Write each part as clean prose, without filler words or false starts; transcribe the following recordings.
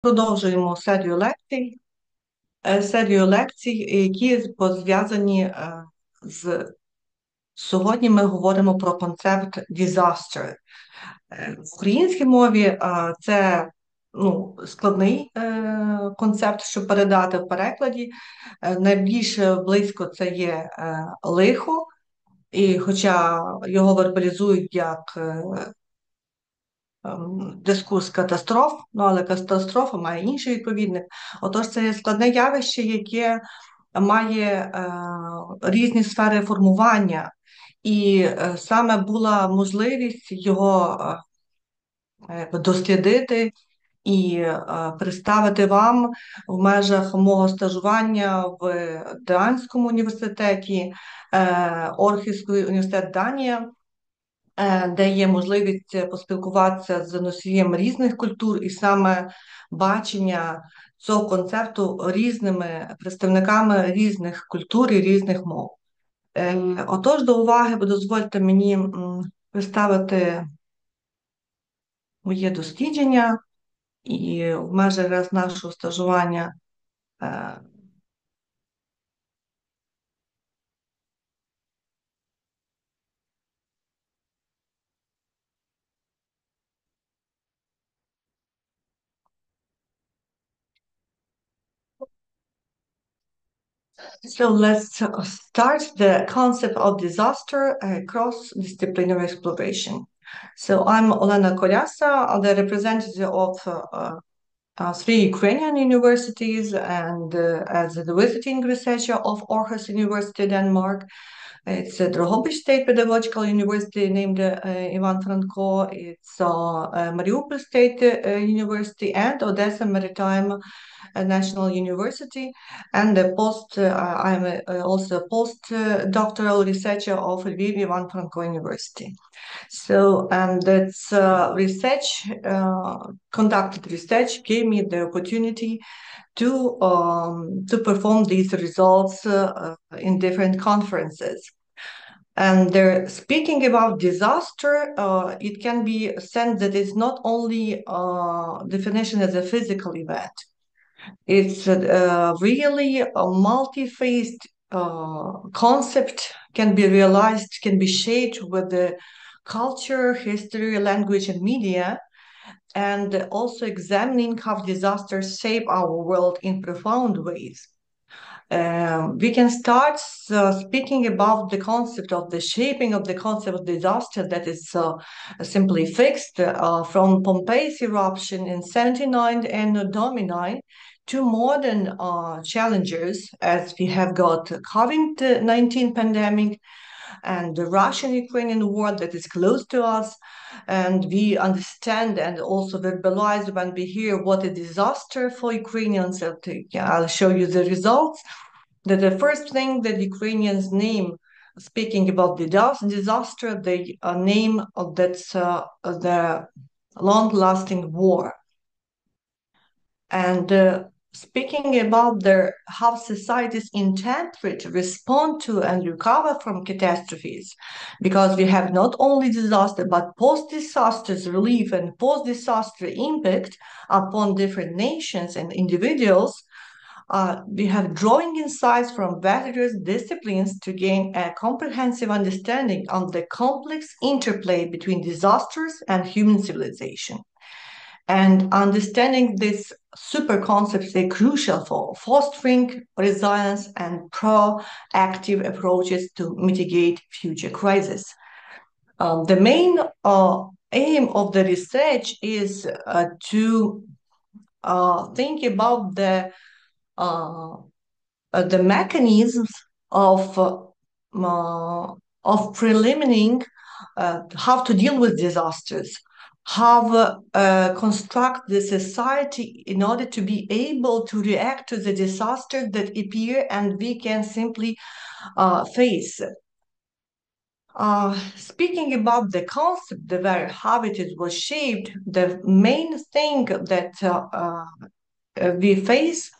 Продовжуємо серію лекцій, які пов'язані з сьогодні. Ми говоримо про концепт disaster. В українській мові це складний концепт, щоб передати в перекладі. Найбільш близько це є лихо, і хоча його вербалізують як дискурс катастроф, але катастрофа має інший відповідник. Отож, це є складне явище, яке має різні сфери формування, і саме була можливість його дослідити і представити вам в межах мого стажування в Данському університеті, Орхівський університет Данія, де є можливість поспілкуватися з носієм різних культур, і саме бачення цього концепту різними представниками різних культур і різних мов. Отож, до уваги, дозвольте мені представити моє дослідження, і в межах нашого стажування So let's start the concept of disaster cross-disciplinary exploration. So I'm Olena Kolyasa, the representative of three Ukrainian universities, and as the visiting researcher of Aarhus University, Denmark. It's a Дрогобицький State Pedagogical University named Івана Франка. It's Mariupol State University and Odessa Maritime National University, and I'm also a postdoctoral researcher of Lviv Ivana Franko University. So, and that's conducted research gave me the opportunity to perform these results in different conferences. And speaking about disaster, it can be a sense that it's not only definition as a physical event. It's really a multi-phased concept, can be realized, can be shaped with the culture, history, language, and media, and also examining how disasters shape our world in profound ways. We can start speaking about the concept of the shaping of the concept of disaster that is simply fixed from Pompeii's eruption in 79 and Domini to modern challenges, as we have got COVID-19 pandemic and the Russian-Ukrainian war that is close to us, and we understand and also verbalize when we hear what a disaster for Ukrainians. I'll show you the results. That the first thing that Ukrainians name, speaking about the disaster, they name that's the long-lasting war. And speaking about how societies interpret, respond to, and recover from catastrophes, because we have not only disaster, but post-disasters relief and post-disaster impact upon different nations and individuals. We have drawing insights from various disciplines to gain a comprehensive understanding of the complex interplay between disasters and human civilization. And understanding these super concepts is crucial for fostering resilience and proactive approaches to mitigate future crises. The main aim of the research is to think about the mechanisms of preliminating how to deal with disasters, how construct the society in order to be able to react to the disasters that appear and we can simply face. Speaking about the concept, how it was shaped, the main thing that we face,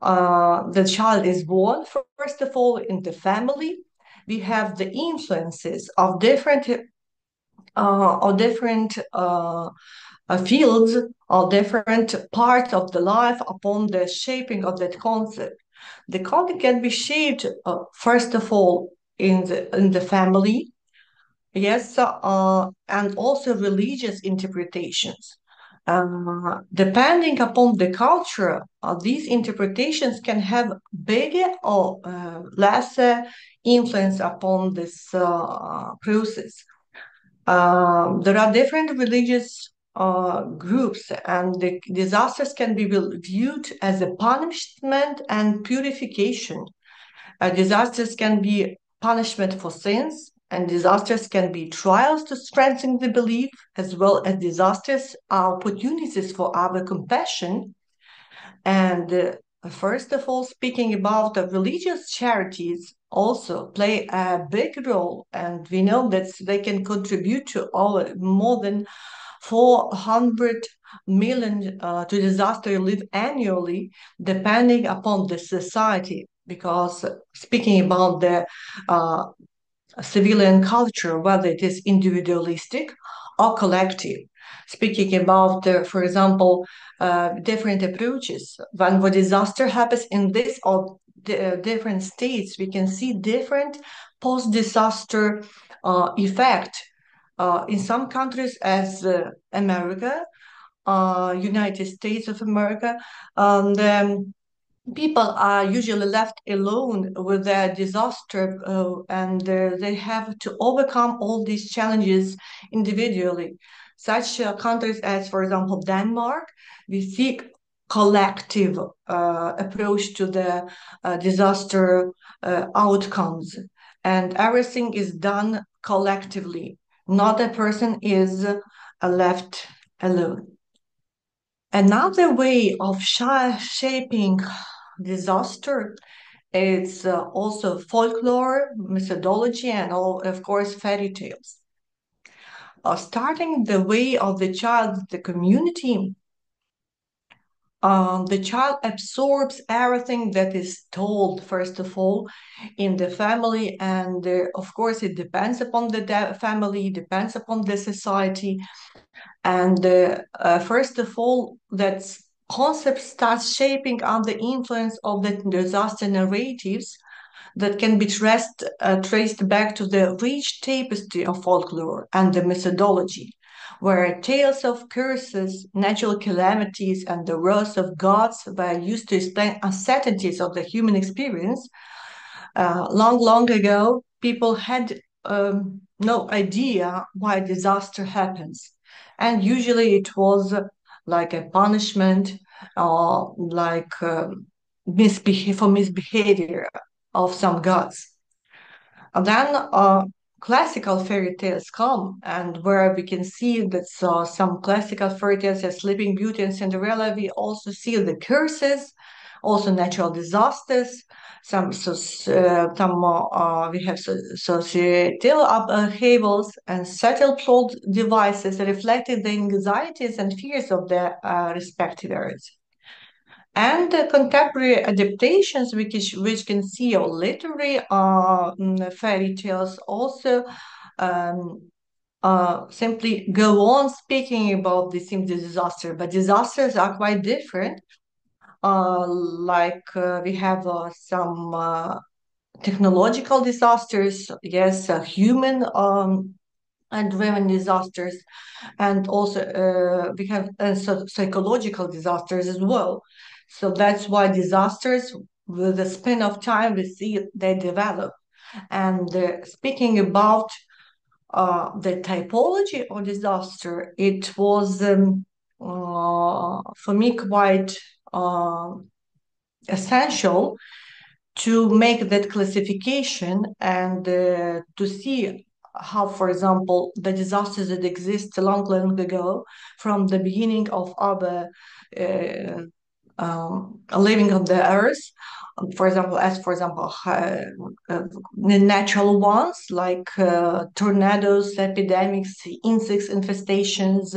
the child is born, first of all, in the family. We have the influences of different fields or different parts of the life upon the shaping of that concept. The concept can be shaped, first of all, in the family, yes, and also religious interpretations. Depending upon the culture, these interpretations can have bigger or lesser influence upon this process. There are different religious groups, and the disasters can be viewed as a punishment and purification. Disasters can be punishment for sins, and disasters can be trials to strengthen the belief, as well as disasters are opportunities for our compassion. And first of all, speaking about the religious charities also play a big role, and we know that they can contribute to more than 400 million to disaster relief annually, depending upon the society. Because speaking about the civilian culture, whether it is individualistic or collective, speaking about, for example, different approaches. When the disaster happens in this or different states, we can see different post-disaster effect. In some countries, as America, United States of America, people are usually left alone with their disaster, and they have to overcome all these challenges individually. Such countries as, for example, Denmark, we see collective approach to the disaster outcomes, and everything is done collectively. Not a person is left alone. Another way of shaping disaster is also folklore, methodology, and of course, fairy tales. Starting the way of the child, the community, the child absorbs everything that is told, first of all, in the family, and of course, it depends upon the family, depends upon the society. And first of all, that concept starts shaping under the influence of the disaster narratives that can be traced back to the rich tapestry of folklore and the methodology, where tales of curses, natural calamities, and the wrath of gods were used to explain uncertainties of the human experience. Long ago, people had no idea why disaster happens. And usually it was like a punishment or like for misbehavior of some gods. And then classical fairy tales come, and where we can see that some classical fairy tales as Sleeping Beauty and Cinderella, we also see the curses, also natural disasters. We have societal upheavals and subtle plot devices reflecting the anxieties and fears of their respective areas. And contemporary adaptations, which can see or literary fairy tales, also simply go on speaking about the same disaster, but disasters are quite different. We have some technological disasters, yes, human and driven disasters, and also we have psychological disasters as well. So that's why disasters, with the span of time, we see they develop. And speaking about the typology of disaster, it was for me quite essential to make that classification and to see how, for example, the disasters that exist long ago, from the beginning of our living on the earth, for example, natural ones like tornadoes, epidemics, insects infestations,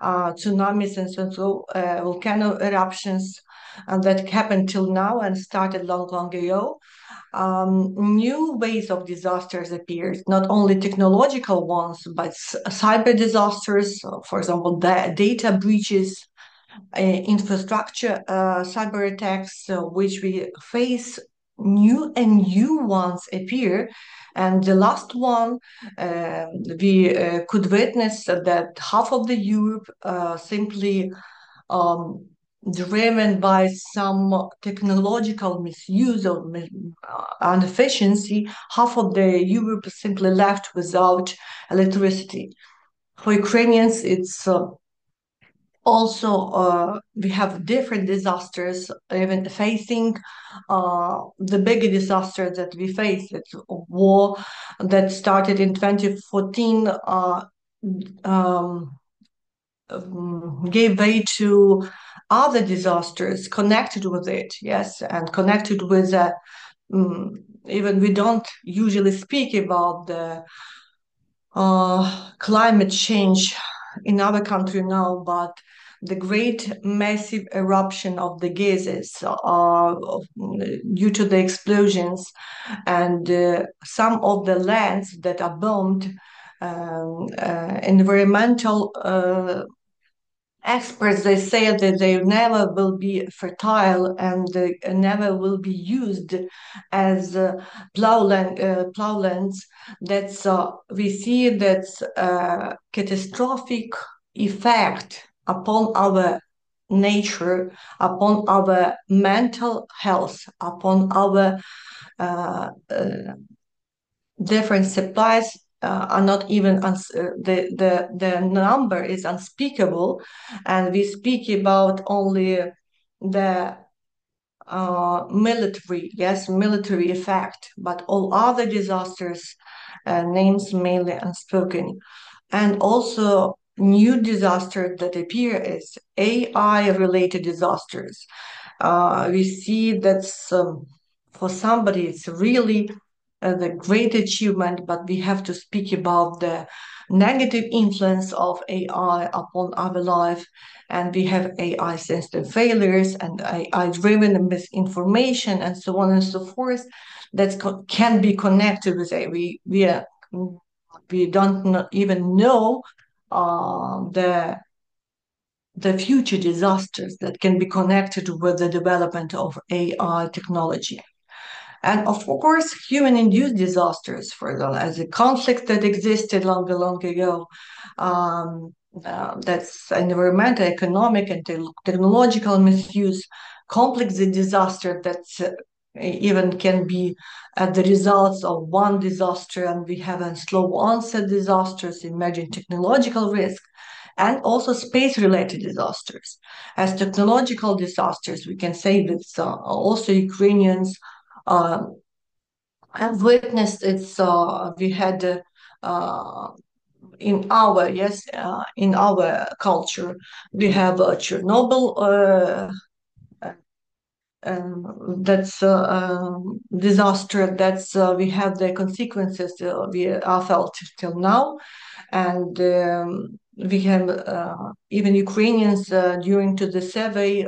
tsunamis, and so volcano eruptions that happened till now and started long ago. new ways of disasters appeared, not only technological ones, but cyber disasters, for example, data breaches, infrastructure cyber attacks, which we face. New ones appear, and the last one we could witness that half of the Europe simply driven by some technological misuse or inefficiency, half of the Europe simply left without electricity. For Ukrainians, it's also we have different disasters even facing the big disaster that we face. It's a war that started in 2014, gave way to other disasters connected with it, yes, and connected with even we don't usually speak about the climate change in our country now, but the great massive eruption of the gases due to the explosions, and some of the lands that are bombed, environmental experts, they say that they never will be fertile and never will be used as plowlands. That's we see that's a catastrophic effect upon our nature, upon our mental health, upon our different supplies are not even the number is unspeakable, and we speak about only the military effect, but all other disasters names mainly unspoken. And also new disasters that appear is AI related disasters. We see that's for somebody it's really the great achievement, but we have to speak about the negative influence of AI upon our life. And we have AI sensitive failures and AI driven misinformation and so on and so forth that can be connected with AI. We don't even know the future disasters that can be connected with the development of AI technology. And of course, human-induced disasters, for example, as a conflict that existed long ago, that's environmental, economic, and technological misuse, complex disaster that even can be the results of one disaster, and we have a slow onset disasters, emerging technological risk, and also space-related disasters. As technological disasters, we can say that also Ukrainians I've witnessed it's we had in our culture we have Chernobyl that's disaster that's we have the consequences we are felt till now, and we have even Ukrainians during to the survey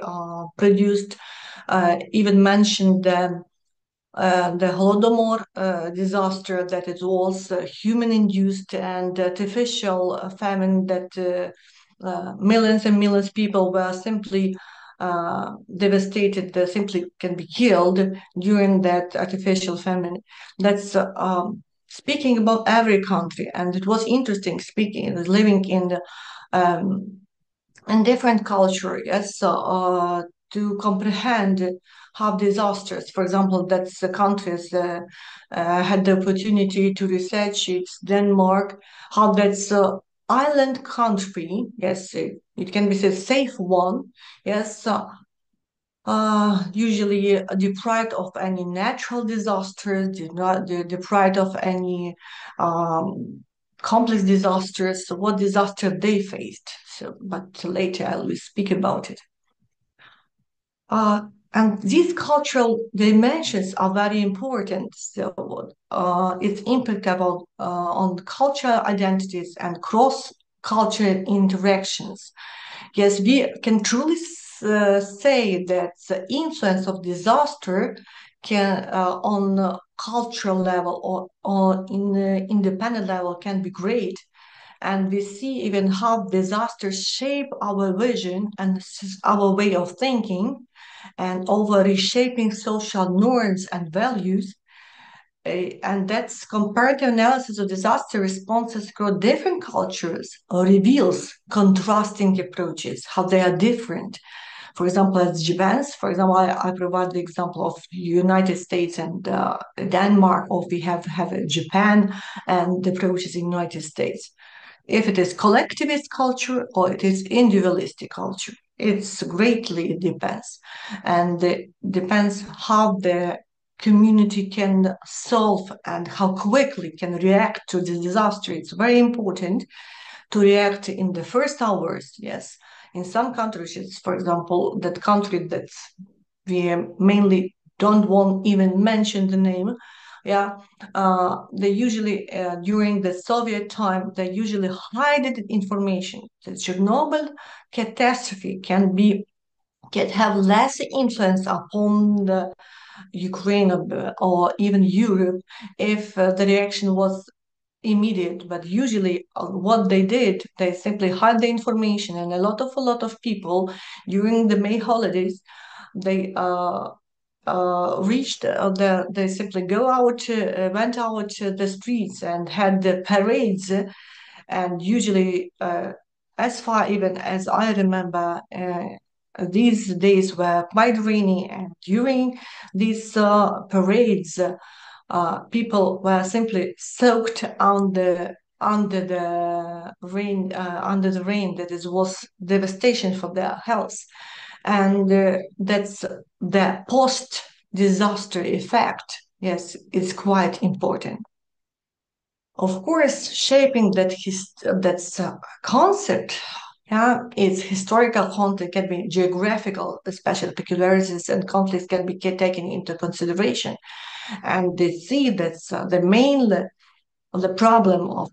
produced even mentioned the Holodomor disaster, that it was human-induced and artificial famine, that millions and millions of people were simply devastated, simply can be killed during that artificial famine. That's speaking about every country, and it was interesting living in different culture, yes, to comprehend how disasters, for example, that's the countries had the opportunity to research. It's Denmark, how that's island country, yes, it can be a safe one, yes, usually deprived of any natural disasters, deprived of any complex disasters. So what disaster they faced? So, but later I will speak about it. And these cultural dimensions are very important. So its impact on cultural identities and cross-cultural interactions. Yes, we can truly say that the influence of disaster can, on a cultural level or in the independent level, can be great. And we see even how disasters shape our vision and our way of thinking, and over reshaping social norms and values. And that's comparative analysis of disaster responses across different cultures reveals contrasting approaches, how they are different. For example, as Japan's, for example, I provide the example of United States and Denmark, or we have Japan and the approaches in United States. If it is collectivist culture or it is individualistic culture, it's greatly depends. And it depends how the community can solve and how quickly can react to the disaster. It's very important to react in the first hours, yes. In some countries, it's, for example, that country that we mainly don't want even mention the name, yeah, they usually, during the Soviet time, they usually hide the information. The Chernobyl catastrophe can have less influence upon the Ukraine or even Europe if the reaction was immediate. But usually, what they did, they simply hide the information, and a lot of people during the May holidays, they reached they simply went out to the streets and had the parades, and usually, as far even as I remember, these days were quite rainy, and during these parades, people were simply soaked under the rain, that it was devastation for their health. And that's the post-disaster effect. Yes, it's quite important. Of course, shaping that's concept, yeah, its historical context can be geographical, especially peculiarities and conflicts can be taken into consideration. And they see that's the problem of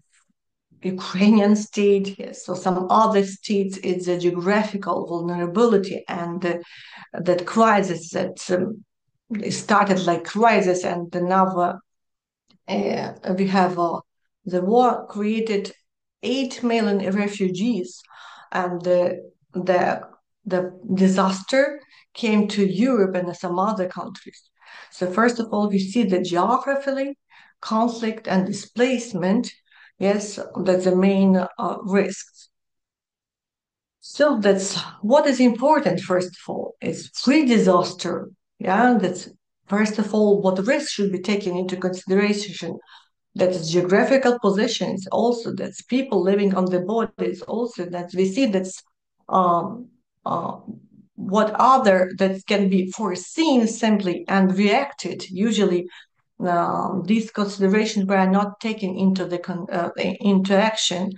Ukrainian state, yes, so some other states, it's a geographical vulnerability, and that crisis that started like crisis, and now we have the war created 8 million refugees, and the disaster came to Europe and some other countries. So first of all, we see the geographically conflict and displacement. Yes, that's the main risks. So that's what is important, first of all, is pre-disaster. Yeah, that's first of all what risks should be taken into consideration. That's geographical positions, also that's people living on the borders, also that we see that's um, uh, what other that can be foreseen simply and reacted. Usually, these considerations were not taken into action.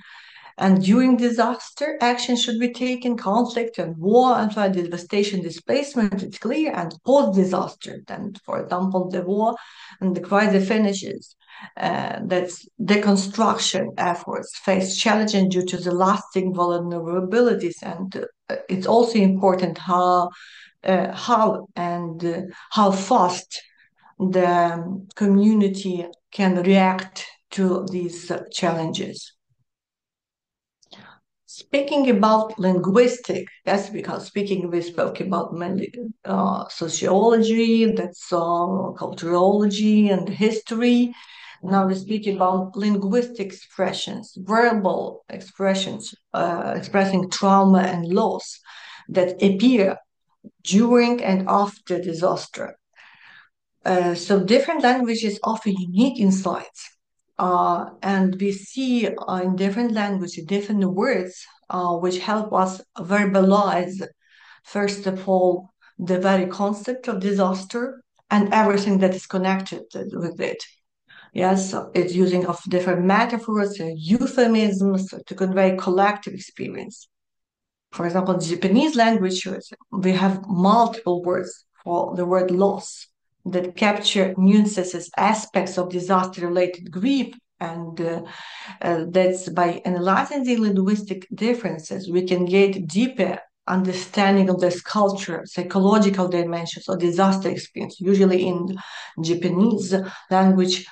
And during disaster, action should be taken. Conflict and war and devastation, displacement, it's clear. And post-disaster, then, for example, the war and the crisis finishes. That's deconstruction efforts face challenges due to the lasting vulnerabilities. And it's also important how fast the community can react to these challenges. Speaking about linguistic, yes, because we spoke about mainly sociology, that's culturology and history. Now we speak about linguistic expressions, verbal expressions, expressing trauma and loss that appear during and after disaster. So different languages offer unique insights. And we see in different languages, different words which help us verbalize, first of all, the very concept of disaster and everything that is connected with it. Yes, it's using of different metaphors, euphemisms to convey collective experience. For example, in Japanese language, we have multiple words for the word loss that capture nuances, aspects of disaster-related grief, and that's by analyzing the linguistic differences, we can get deeper understanding of this culture, psychological dimensions or disaster experience. Usually in Japanese language,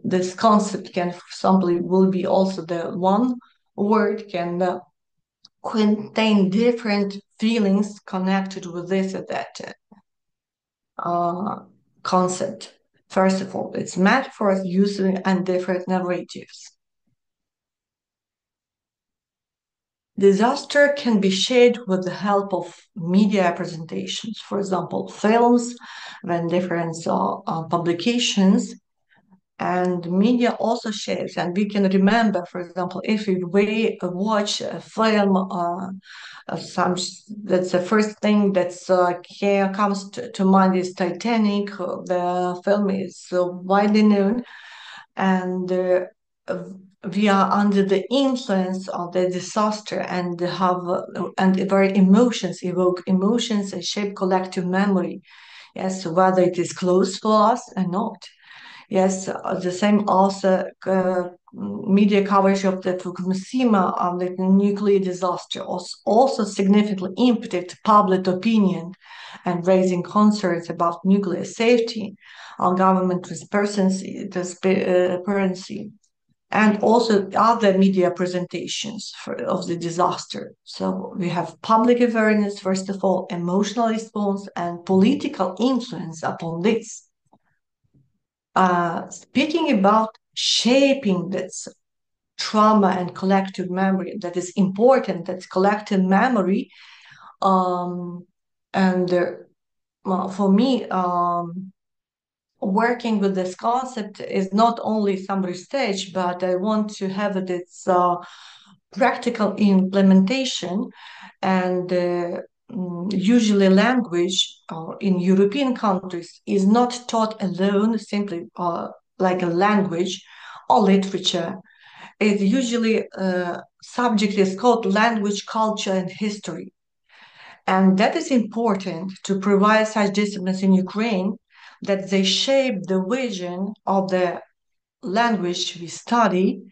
this concept can, for example, will be also the one word can contain different feelings connected with this or that concept. First of all, it's metaphors, using and different narratives. Disaster can be shaped with the help of media representations, for example, films, then different publications, and media also shapes. And we can remember, for example, if we watch a film, that's the first thing that comes to mind is Titanic. The film is widely known, and we are under the influence of the disaster and very emotions evoke emotions and shape collective memory. Yes, whether it is close for us or not. Yes, the same also media coverage of the Fukushima of the nuclear disaster also significantly impacted public opinion and raising concerns about nuclear safety, government transparency, and also other media presentations of the disaster. So we have public awareness, first of all, emotional response, and political influence upon this. Speaking about shaping this trauma and collective memory, that is important, that's collective memory. For me, working with this concept is not only some research, but I want to have its practical implementation. And usually language in European countries is not taught alone, simply like a language or literature. It usually subject is called language, culture, and history. And that is important to provide such disciplines in Ukraine that they shape the vision of the language we study,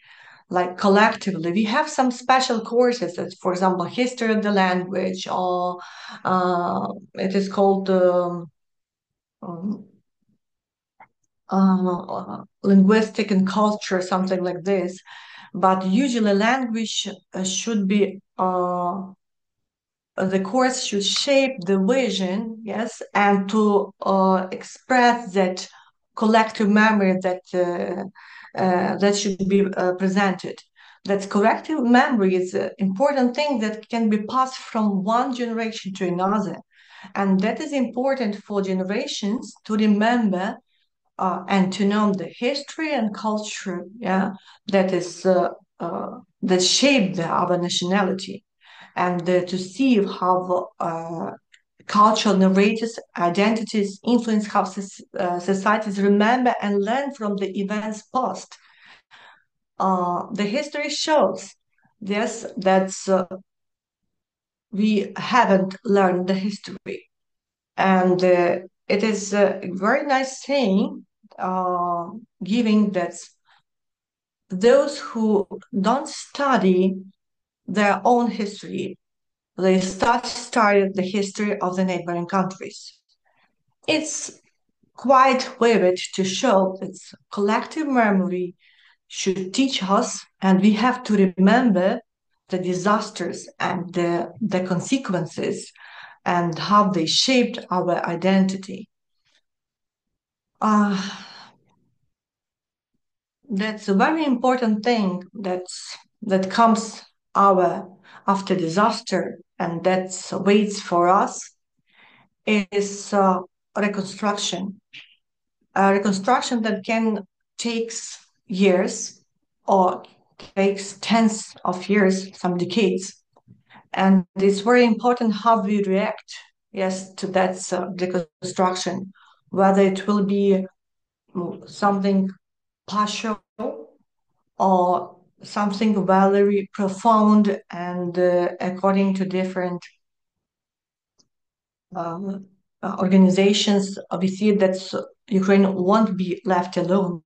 like collectively. We have some special courses, that, for example, history of the language, or it is called linguistic and culture, something like this. But usually language should be the course should shape the vision, yes, and to express that collective memory that should be presented. That collective memory is an important thing that can be passed from one generation to another, and that is important for generations to remember and to know the history and culture, yeah, that is that shaped our nationality, and to see how cultural narratives, identities influence how societies remember and learn from the events past. The history shows, yes, that we haven't learned the history. And it is a very nice saying, giving that those who don't study their own history, they study the history of the neighboring countries. It's quite vivid to show that collective memory should teach us, and we have to remember the disasters and the consequences and how they shaped our identity. That's a very important thing that comes after disaster, and that waits for us, is reconstruction. A reconstruction that can takes years or takes tens of years, some decades. And it's very important how we react, yes, to that reconstruction, whether it will be something partial or something very profound, and according to different organizations, we see that Ukraine won't be left alone.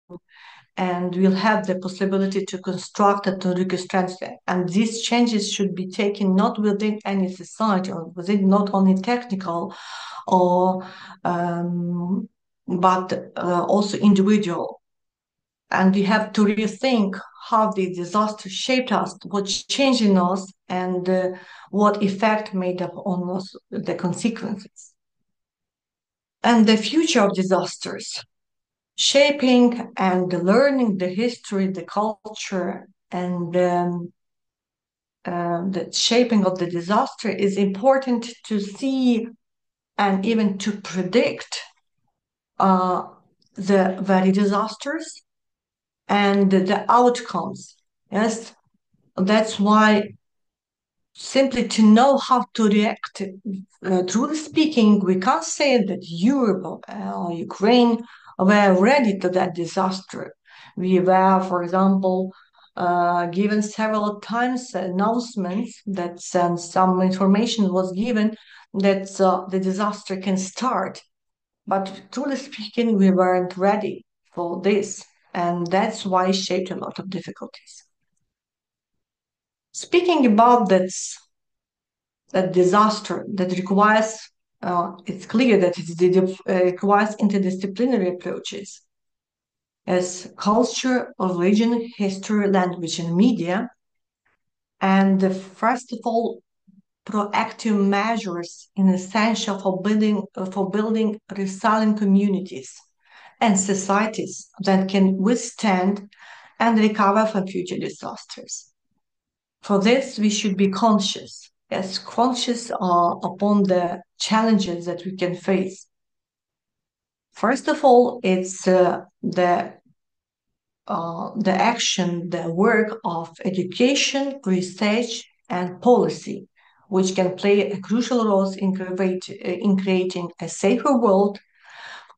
and will have the possibility to construct and to reconstruct it. And these changes should be taken not within any society or within not only technical or but also individual. And we have to rethink how the disaster shaped us, what changed in us, and what effect made up on us, the consequences. And the future of disasters, shaping and learning the history, the culture, and the shaping of the disaster is important to see and even to predict the very disasters and the outcomes. Yes, that's why simply to know how to react, truly speaking, we can't say that Europe or Ukraine were ready to that disaster. We were, for example, given several times announcements that some information was given that the disaster can start. But truly speaking, we weren't ready for this. And that's why it shaped a lot of difficulties. Speaking about that disaster that requires, it's clear that it requires interdisciplinary approaches as culture, religion, history, language, and media. And first of all, proactive measures in essential for building resilient communities and societies that can withstand and recover from future disasters. For this, we should be conscious, yes, conscious upon the challenges that we can face. First of all, it's the action, the work of education, research, and policy, which can play a crucial role in creating a safer world,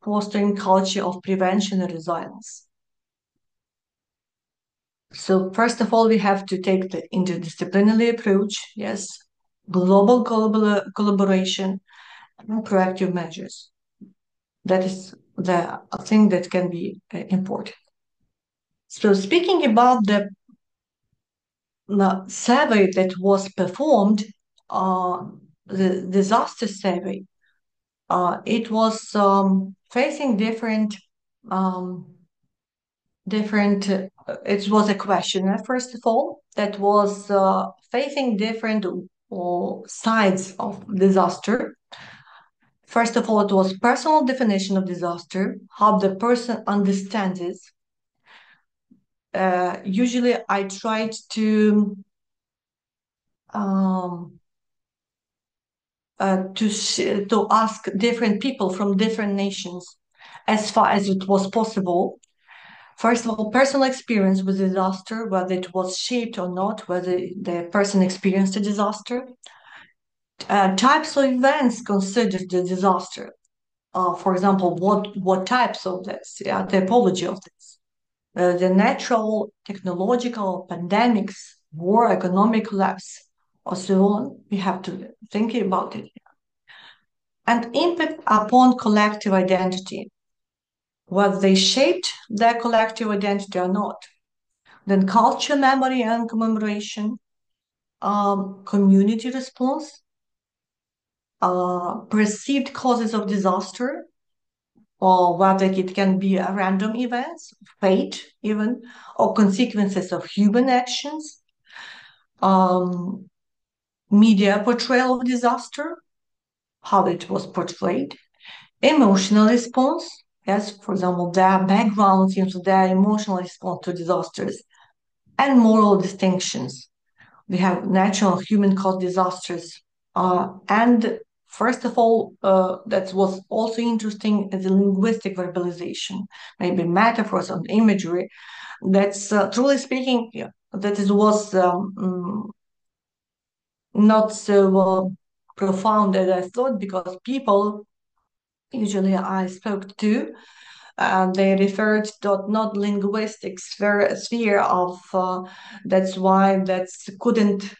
fostering culture of prevention and resilience. So first of all, we have to take the interdisciplinary approach, yes, global collaboration, and proactive measures. That is the thing that can be important. So speaking about the survey that was performed, the disaster survey, it was facing different, it was a questionnaire, first of all, that was facing different sides of disaster. First of all, it was personal definition of disaster, how the person understands it. Usually I tried to ask different people from different nations as far as it was possible. First of all, personal experience with disaster, whether it was shaped or not, whether the person experienced a disaster. Types of events considered the disaster. For example, what types of this, the typology of this. The natural, technological, pandemics, war, economic collapse, or so on. We have to think about it. And impact upon collective identity, whether they shaped their collective identity or not. Then culture, memory, and commemoration, community response, perceived causes of disaster, or whether it can be a random events, fate even, or consequences of human actions, media portrayal of disaster, how it was portrayed, emotional response, yes, for example, their backgrounds into their emotional response to disasters, and moral distinctions. We have natural human-caused disasters, and first of all, that was also interesting as a linguistic verbalization, maybe metaphors and imagery. That's truly speaking, that was not so profound as I thought, because people usually I spoke to, they referred to not linguistic sphere of that's why that couldn't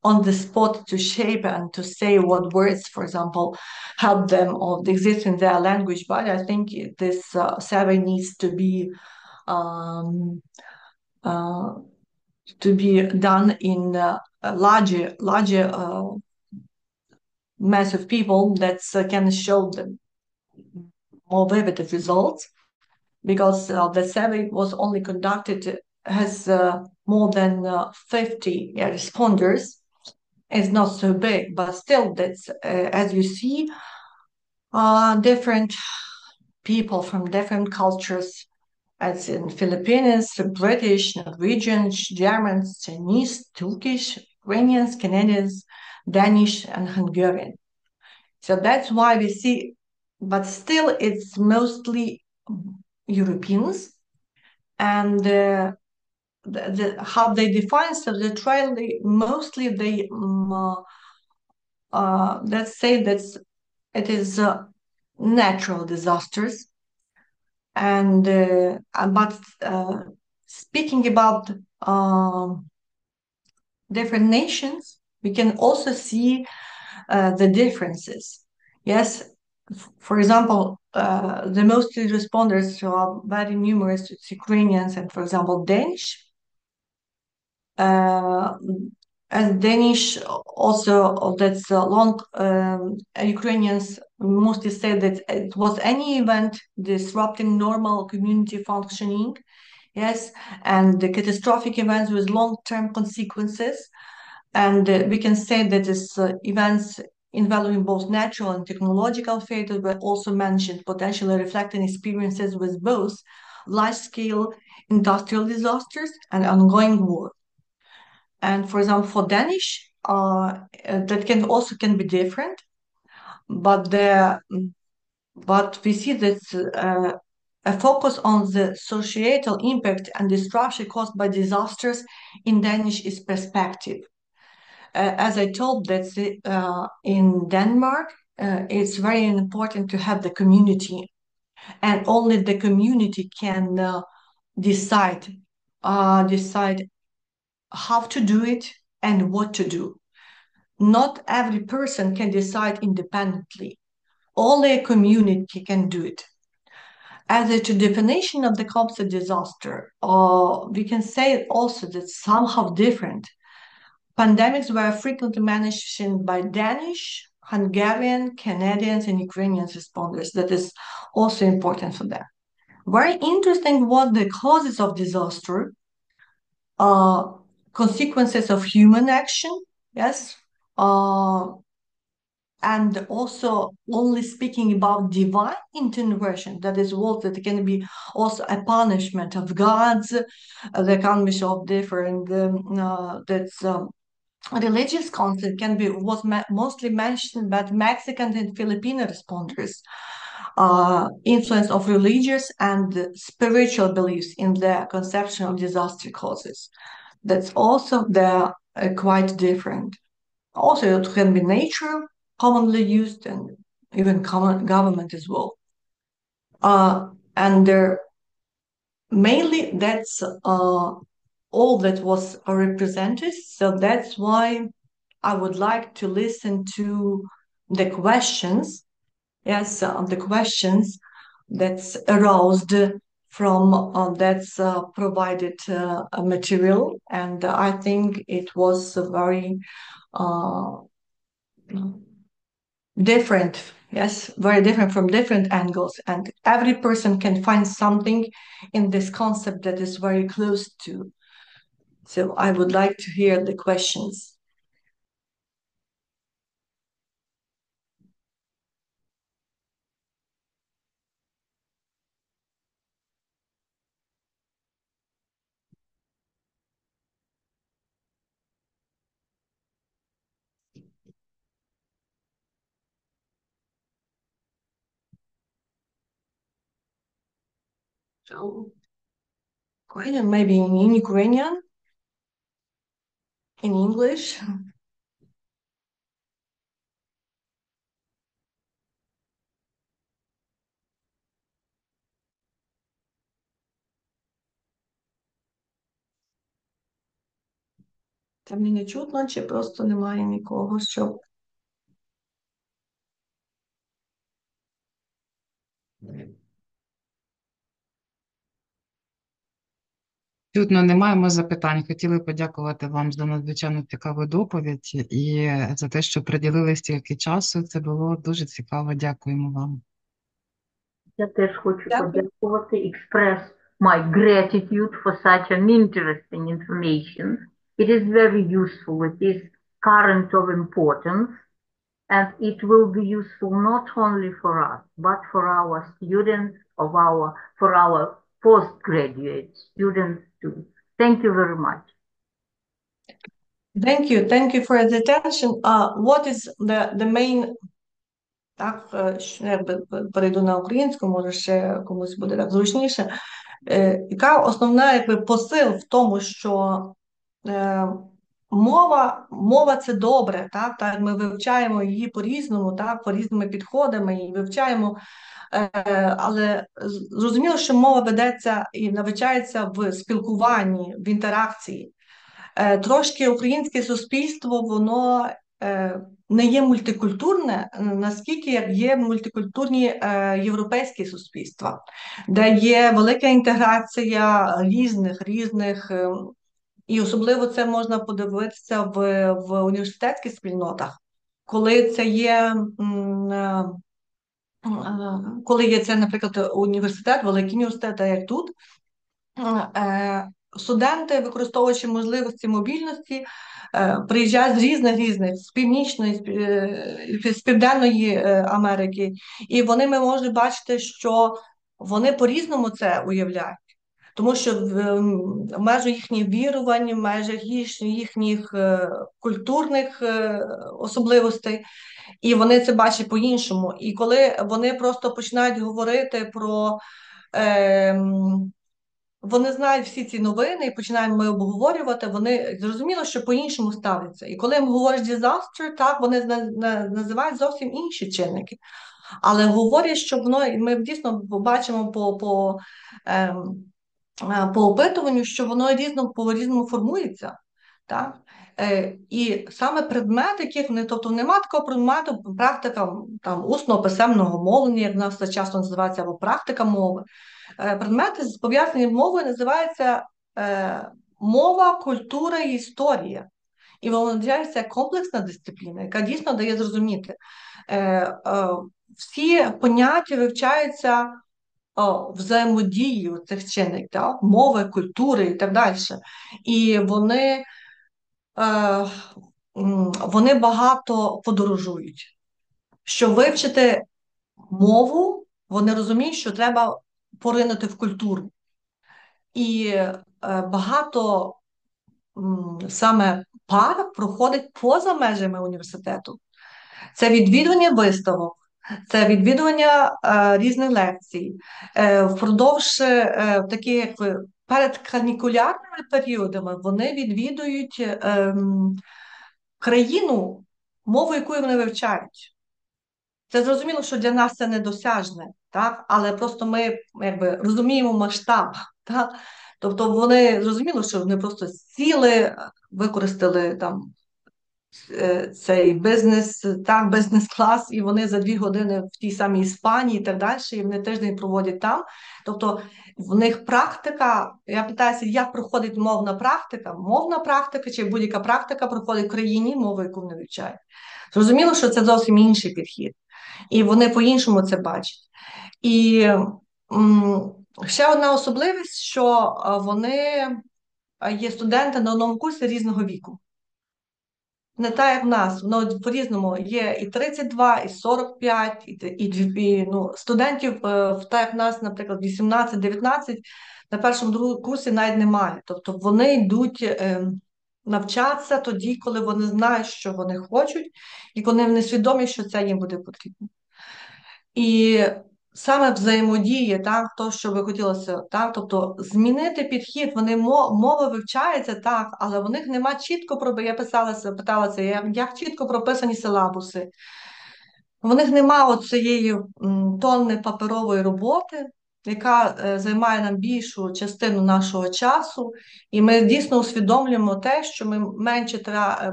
on the spot to shape and to say what words, for example, help them or exist in their language. But I think this survey needs to be um, uh, done in a larger mass of people that can show the more vivid results, because the survey was only conducted, has more than 50 responders. It's not so big, but still, that's as you see, different people from different cultures, as in Filipinos, British, Norwegians, Germans, Chinese, Turkish, Ukrainians, Canadians, Danish, and Hungarian. So that's why we see, but still it's mostly Europeans, and how they define, so they try, mostly they let's say that it is natural disasters, and but speaking about different nations, we can also see the differences. Yes, for example, the most responders are very numerous. It's Ukrainians and, for example, Danish. And Danish also, that's long. Ukrainians mostly say that it was any event disrupting normal community functioning. Yes, and the catastrophic events with long-term consequences. And we can say that these events involving both natural and technological failures were also mentioned, potentially reflecting experiences with both large-scale industrial disasters and ongoing war. And for example, for Danish, that can be different, but we see that a focus on the societal impact and destruction caused by disasters in Danish is perspective. As I told, that in Denmark, it's very important to have the community, and only the community can decide how to do it and what to do. Not every person can decide independently. Only a community can do it. As a definition of the concept disaster, we can say also that somehow different. Pandemics were frequently mentioned by Danish, Hungarian, Canadians, and Ukrainian responders. That is also important for them. Very interesting what the causes of disaster, consequences of human action, yes, and also only speaking about divine intervention. That is what that can be also a punishment of gods. The concept of different that's. Religious concept was mostly mentioned by Mexican and Filipino responders. Influence of religious and spiritual beliefs in the conception of disaster causes. That's also quite different. Also, it can be nature, commonly used, and even common government as well. And mainly that's all that was represented. So that's why I would like to listen to the questions. Yes, the questions that's aroused from that's provided material, and I think it was very uh, different. Yes, very different from different angles, and every person can find something in this concept that is very close to. So I would like to hear the questions. So, maybe in Ukrainian, in English. Це мені не чутно, чи просто немає нікого, щоб... Чутно, не маємо запитань. Хотіли подякувати вам за надзвичайно цікаву доповідь і за те, що приділили стільки часу. Це було дуже цікаво. Дякуємо вам. Я теж хочу Дякую. подякувати, express my gratitude for such an interesting information. It is very useful. It is current of importance, and it will be useful not only for us, but for our students, for our postgraduate students too. Thank you very much. Thank you for the attention. What is the main... Так, якби перейду на українську, може ще комусь буде так зручніше. Яка основна якби посил в тому, що мова це добре, так, ми вивчаємо її по-різному, так, по різними підходами і вивчаємо, але зрозуміло, що мова ведеться і навчається в спілкуванні, в інтеракції. Трошки українське суспільство, воно не є мультикультурне, наскільки як є мультикультурні європейські суспільства, де є велика інтеграція різних, і особливо це можна подивитися в університетських спільнотах, коли це є, коли є це, наприклад, університет, великий університет, як тут, студенти, використовуючи можливості мобільності, приїжджають з різних, з Північної, з Південної Америки, і ми можуть бачити, що вони по-різному це уявляють. Тому що в межах їхніх вірувань, в межах їхніх культурних особливостей, і вони це бачать по-іншому. І коли вони просто починають говорити про... Вони знають всі ці новини і починаємо ми обговорювати, вони зрозуміло, що по-іншому ставляться. І коли їм говорять disaster, так, вони називають зовсім інші чинники. Але говорять, що ми дійсно бачимо по опитуванню, що воно по-різному формується. Так? І саме предмет, яких вони, тобто нема такого предмету, практика там, усного писемного мовлення, як в нас це часто називається, або практика мови. Предмети, пов'язані з мовою, називаються мова, культура і історія. І виявляється комплексна дисципліна, яка дійсно дає зрозуміти. Всі поняття вивчаються взаємодії цих чинників, так? Мови, культури і так далі. І вони багато подорожують. Щоб вивчити мову, вони розуміють, що треба поринути в культуру. І багато саме пар проходить поза межами університету. Це відвідування виставок, це відвідування різних лекцій. Впродовж такі, як перед канікулярними періодами вони відвідують країну, мову, яку вони вивчають. Це зрозуміло, що для нас це недосяжне, так? Але просто ми якби розуміємо масштаб. Так? Тобто вони зрозуміло, що вони просто сіли, використали там цей бізнес-клас, і вони за 2 години в тій самій Іспанії і так далі, і вони тиждень проводять там. Тобто в них практика, я питаюся, як проходить мовна практика? Мовна практика чи будь-яка практика проходить в країні, мову, яку вони вивчають. Зрозуміло, що це зовсім інший підхід. І вони по-іншому це бачать. І ще одна особливість, що вони є студенти на одному курсі різного віку. Не так, як в нас, воно по-різному є і 32, і 45, студентів, так як в нас, наприклад, 18-19, на першому курсі навіть немає. Тобто вони йдуть навчатися тоді, коли вони знають, що вони хочуть, і коли вони свідомі, що це їм буде потрібно. І саме взаємодія, так, то, що ви хотілося, так, тобто змінити підхід, вони мова вивчається, так, але в них нема чітко, я питалася, як чітко прописані силабуси. В них нема цієї тонни паперової роботи, яка займає нам більшу частину нашого часу, і ми дійсно усвідомлюємо те, що ми менше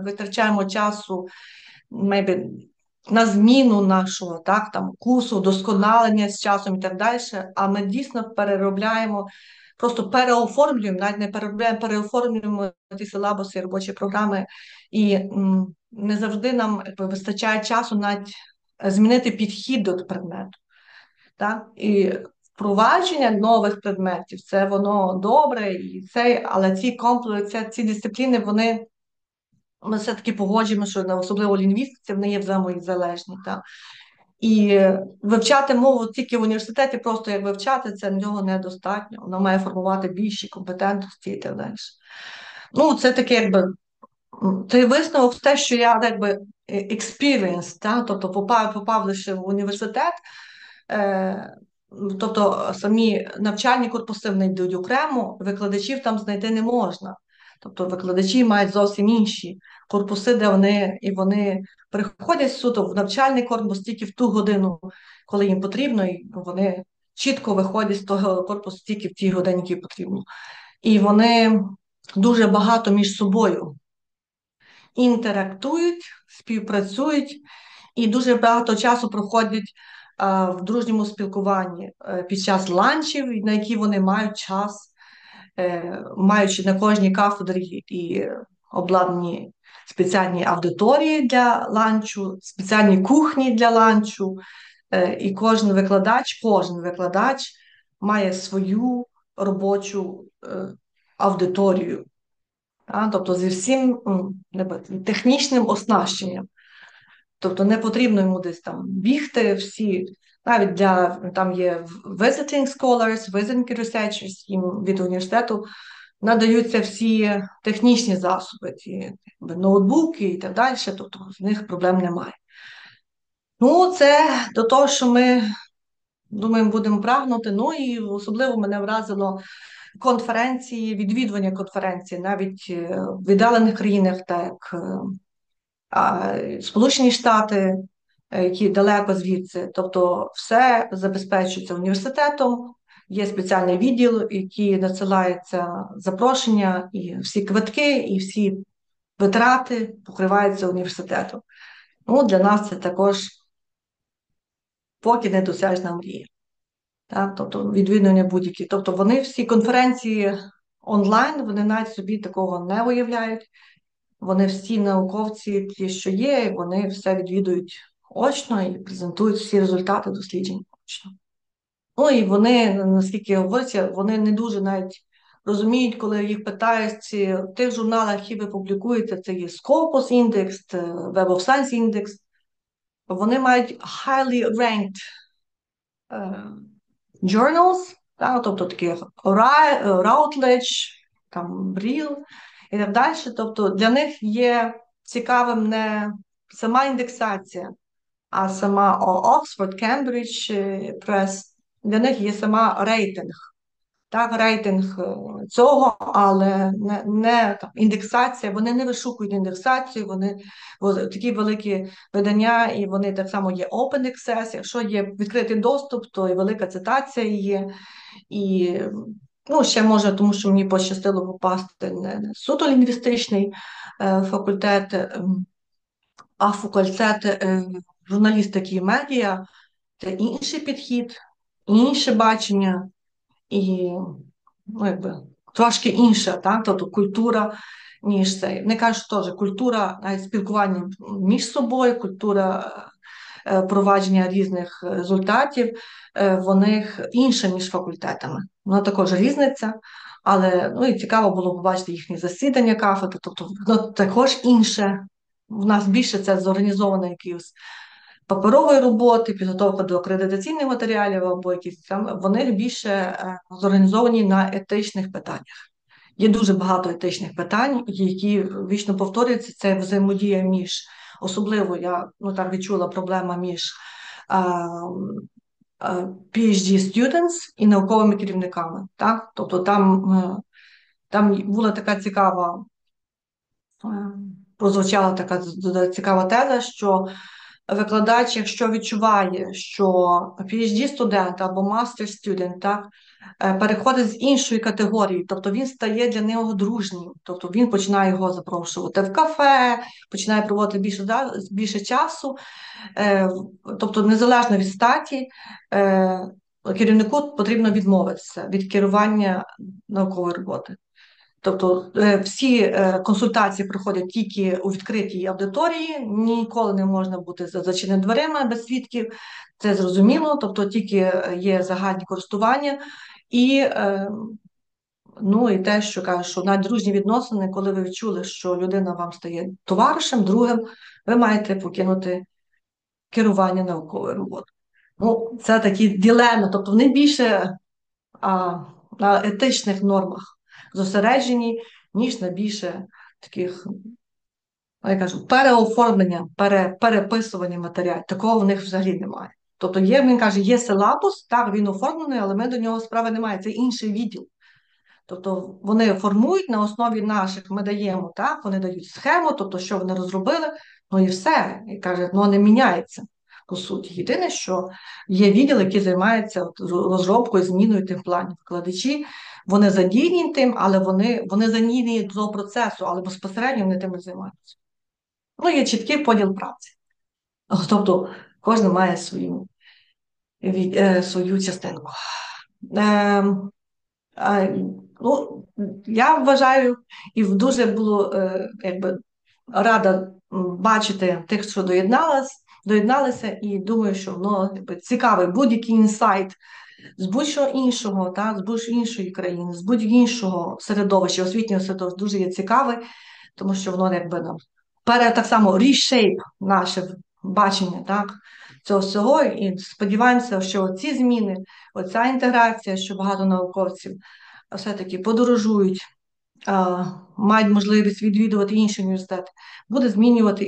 витрачаємо часу maybe, на зміну нашого курсу, вдосконалення з часом і так далі, а ми дійсно переробляємо, просто переоформлюємо, навіть не переробляємо, переоформлюємо ті силабуси, робочі програми, і не завжди нам вистачає часу навіть змінити підхід до предмету. Так? І впровадження нових предметів, це воно добре, але ці дисципліни, ми все-таки погоджуємо, що особливо лінгвістиці, вони є взаємозалежні. Так? І вивчати мову тільки в університеті, просто як вивчати, це нього недостатньо. Воно має формувати більші компетентності і так далі. Ну, це таке, той висновок в те, що я experience, тобто попав лише в університет, тобто самі навчальні корпуси вони йдуть окремо, викладачів там знайти не можна. Тобто викладачі мають зовсім інші корпуси, де вони приходять суто в навчальний корпус тільки в ту годину, коли їм потрібно, і вони чітко виходять з того корпусу тільки в тій годині, які потрібно. І вони дуже багато між собою інтерактують, співпрацюють і дуже багато часу проходять в дружньому спілкуванні під час ланчів, на які вони мають час, маючи на кожній кафедрі і обладнані спеціальні аудиторії для ланчу, спеціальні кухні для ланчу, і кожен викладач має свою робочу аудиторію. Тобто зі всім технічним оснащенням. Тобто не потрібно йому десь там бігти всі, навіть там є visiting scholars, visiting researchers, їм від університету надаються всі технічні засоби, ці ноутбуки і так далі, тобто з них проблем немає. Ну, це до того, що ми, думаємо, будемо прагнути. Ну і особливо мене вразило відвідування конференції, навіть в віддалених країнах, так як Сполучені Штати, які далеко звідси. Тобто все забезпечується університетом, є спеціальний відділ, який надсилається запрошення, і всі квитки, і всі витрати покриваються університетом. Ну, для нас це також поки недосяжна мрія. Так? Тобто відвідування будь-які. Тобто вони всі конференції онлайн, вони навіть собі такого не уявляють. Вони всі науковці, ті, що є, вони все відвідують очно і презентують всі результати досліджень очно. Ну і вони, наскільки говориться, вони не дуже навіть розуміють, коли їх питають, в тих журналах, які ви публікуєте, це є Scopus Index, Web of Science Index, вони мають highly ranked journals, тобто такі Routledge, там Brill і так далі. Тобто для них є цікавим не сама індексація, а сама Oxford, Cambridge Press, для них є сама рейтинг. Так, рейтинг цього, але не там, індексація, вони не вишукують індексацію, вони такі великі видання, і вони так само є open access, якщо є відкритий доступ, то і велика цитація є. І ще може, тому що мені пощастило попасти не суто лінгвістичний факультет, а факультет журналістики і медіа, це інший підхід, інше бачення. І трошки інша, так? Тобто культура, ніж це. Вони кажуть, теж культура навіть спілкування між собою, культура провадження різних результатів, в них інша, ніж факультетами. Вона також різниця, але і цікаво було побачити їхні засідання кафедри, тобто воно також інше. В нас більше це зорганізовано якісь паперової роботи, підготовка до акредитаційних матеріалів або якісь там, вони більше зорганізовані на етичних питаннях. Є дуже багато етичних питань, які вічно повторюються. Це взаємодія між, особливо я так відчула, проблема між PhD students і науковими керівниками. Так? Тобто там була така цікава, прозвучала така цікава теза, що викладач, якщо відчуває, що PhD-студент або master-студент, так, переходить з іншої категорії, тобто він стає для нього дружнім, тобто він починає його запрошувати в кафе, починає проводити більше часу, тобто незалежно від статі, керівнику потрібно відмовитися від керування наукової роботи. Тобто всі консультації проходять тільки у відкритій аудиторії, ніколи не можна бути за зачиненими дверима без свідків, це зрозуміло, тобто тільки є загальні користування і, ну, і те, що кажуть, що навіть дружні відносини, коли ви відчули, що людина вам стає товаришем, другим, ви маєте покинути керування науковою роботою. Ну, це такі дилеми, тобто вони більше на етичних нормах зосереджені, ніж на більше таких, я кажу, переоформлення, переписування матеріалів. Такого в них взагалі немає. Тобто є, він каже, є силабус, так, він оформлений, але ми до нього справи немає, це інший відділ. Тобто вони формують на основі наших, ми даємо, так, вони дають схему, тобто що вони розробили, ну і все, і каже, ну не міняється. По суті, єдине, що є відділ, який займається розробкою, зміною тих планів. Викладачі, вони задіяні тим, але вони задіяні до процесу, але безпосередньо вони тим не займаються. Ну, є чіткий поділ праці. Тобто, кожен має свою частинку. Ну, я вважаю, і дуже було рада бачити тих, що доєдналися, і думаю, що воно цікавий будь-який інсайт з будь-чого іншого, так, з будь-іншої країни, з будь-іншого середовища, освітнього середовища дуже є цікаве, тому що воно нам так само reshape наше бачення, так, цього всього, і сподіваємося, що ці зміни, оця інтеграція, що багато науковців все-таки подорожують, мають можливість відвідувати інші університети, буде змінювати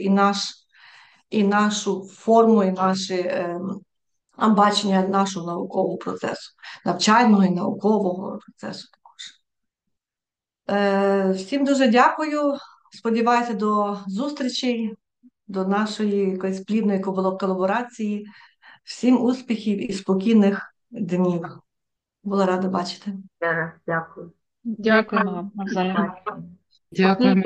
і нашу форму, і наше бачення нашого наукового процесу, навчального і наукового процесу також. Всім дуже дякую. Сподіваюся, до зустрічей, до нашої якоїсь плідної колаборації. Всім успіхів і спокійних днів. Була рада бачити. Ще раз дякую. Дякуємо вам. Навзаєм. Дякуємо.